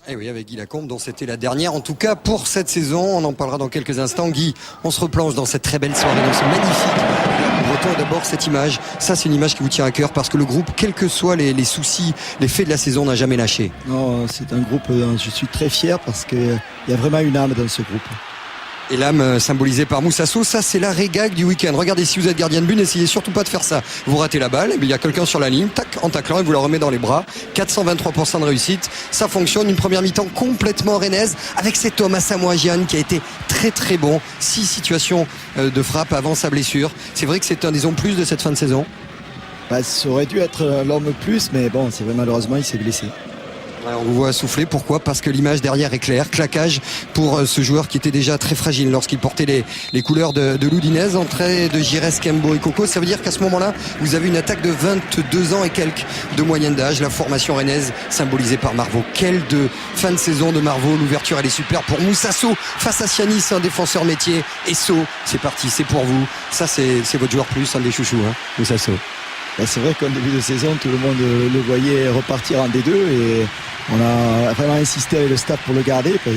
Et oui, avec Guy Lacombe, dont c'était la dernière, en tout cas pour cette saison. On en parlera dans quelques instants. Guy, on se replonge dans cette très belle soirée, dans ce magnifique breton. Et d'abord, cette image, ça c'est une image qui vous tient à cœur parce que le groupe, quels que soient les soucis, les faits de la saison, n'a jamais lâché. Non, c'est un groupe, je suis très fier parce qu'il y a vraiment une âme dans ce groupe. Et l'âme symbolisée par Moussasso, ça c'est l'arrêt gag du week-end. Regardez, si vous êtes gardien de but, n'essayez surtout pas de faire ça. Vous ratez la balle, il y a quelqu'un sur la ligne, tac, en taclant, il vous la remet dans les bras. 423% de réussite, ça fonctionne. Une première mi-temps complètement rennaise avec cet homme Asamoah Gyan qui a été très très bon. 6 situations de frappe avant sa blessure. C'est vrai que c'est un des hommes plus de cette fin de saison. Ça aurait dû être l'homme plus, mais bon, c'est vrai, malheureusement il s'est blessé. On vous voit souffler, pourquoi ? Parce que l'image derrière est claire, claquage pour ce joueur qui était déjà très fragile lorsqu'il portait les couleurs de l'Oudinez, entrée de Giresse, Kembo et Coco. Ça veut dire qu'à ce moment-là, vous avez une attaque de 22 ans et quelques de moyenne d'âge, la formation rennaise symbolisée par Marvaux. Quelle de fin de saison de Marvaux, l'ouverture elle est super pour Moussasso face à Sianis, un défenseur métier, et So, c'est parti, c'est pour vous. Ça c'est votre joueur plus, un des chouchous, Moussasso. C'est vrai qu'en début de saison, tout le monde le voyait repartir en D2 et on a vraiment insisté avec le staff pour le garder et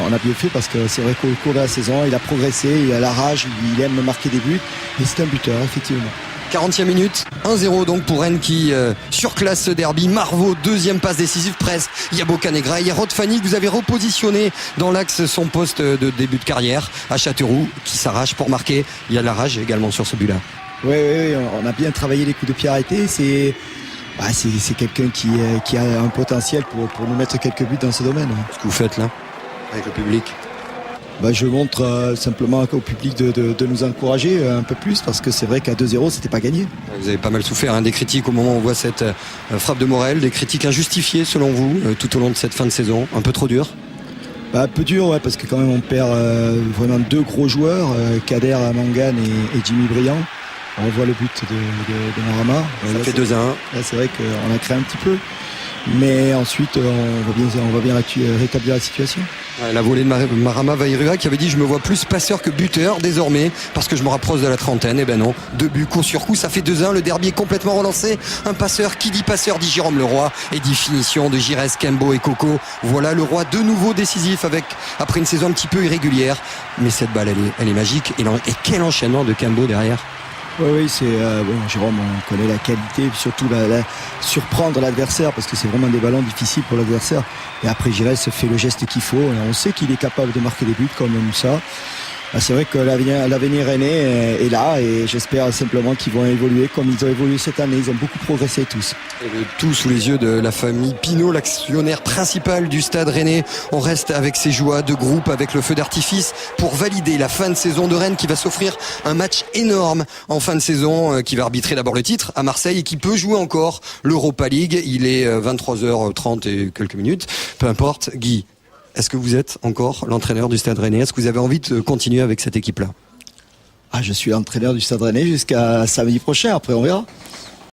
on a bien fait parce que c'est vrai qu'au cours de la saison, il a progressé, il a la rage, il aime marquer des buts et c'est un buteur, effectivement. 40e minute, 1-0 donc pour Rennes qui surclasse ce derby. Marvaux, deuxième passe décisive, presse. Il y a Bocanegra, il y a Rod Fanny que vous avez repositionné dans l'axe son poste de début de carrière à Châteauroux qui s'arrache pour marquer. Il y a de la rage également sur ce but-là. Oui, on a bien travaillé les coups de pied arrêtés. C'est quelqu'un qui a un potentiel pour nous mettre quelques buts dans ce domaine. Ce que vous faites là, avec le public. Je montre simplement au public de nous encourager un peu plus parce que c'est vrai qu'à 2-0 c'était pas gagné. Vous avez pas mal souffert, des critiques au moment où on voit cette frappe de Morel, des critiques injustifiées selon vous tout au long de cette fin de saison, un peu trop dur. Un peu dur, ouais, parce que quand même on perd vraiment 2 gros joueurs, Kader Mangane et Jimmy Briand. On voit le but de Marama. Ça fait 2-1. Là, c'est vrai qu'on a créé un petit peu. Mais ensuite, on va bien rétablir la situation. La volée de Marama Vairua qui avait dit je me vois plus passeur que buteur désormais parce que je me rapproche de la trentaine. Et ben non, 2 buts coup sur coup, ça fait 2-1. Le derby est complètement relancé. Un passeur, qui dit passeur dit Jérôme Leroy et dit finition de Giresse, Kembo et Coco. Voilà le Roi de nouveau décisif après une saison un petit peu irrégulière. Mais cette balle elle est magique. Et quel enchaînement de Kembo derrière. Oui, c'est Jérôme, on connaît la qualité, surtout surprendre l'adversaire parce que c'est vraiment des ballons difficiles pour l'adversaire. Et après Giresse fait le geste qu'il faut. Et on sait qu'il est capable de marquer des buts comme ça. C'est vrai que l'avenir rennais est là et j'espère simplement qu'ils vont évoluer comme ils ont évolué cette année. Ils ont beaucoup progressé tous. Et le tout sous les yeux de la famille Pinault, l'actionnaire principal du stade rennais. On reste avec ses joies de groupe, avec le feu d'artifice pour valider la fin de saison de Rennes qui va s'offrir un match énorme en fin de saison qui va arbitrer d'abord le titre à Marseille et qui peut jouer encore l'Europa League. Il est 23h30 et quelques minutes. Peu importe. Guy, est-ce que vous êtes encore l'entraîneur du Stade Rennais ? Est-ce que vous avez envie de continuer avec cette équipe-là ? Je suis l'entraîneur du Stade Rennais jusqu'à samedi prochain, après on verra.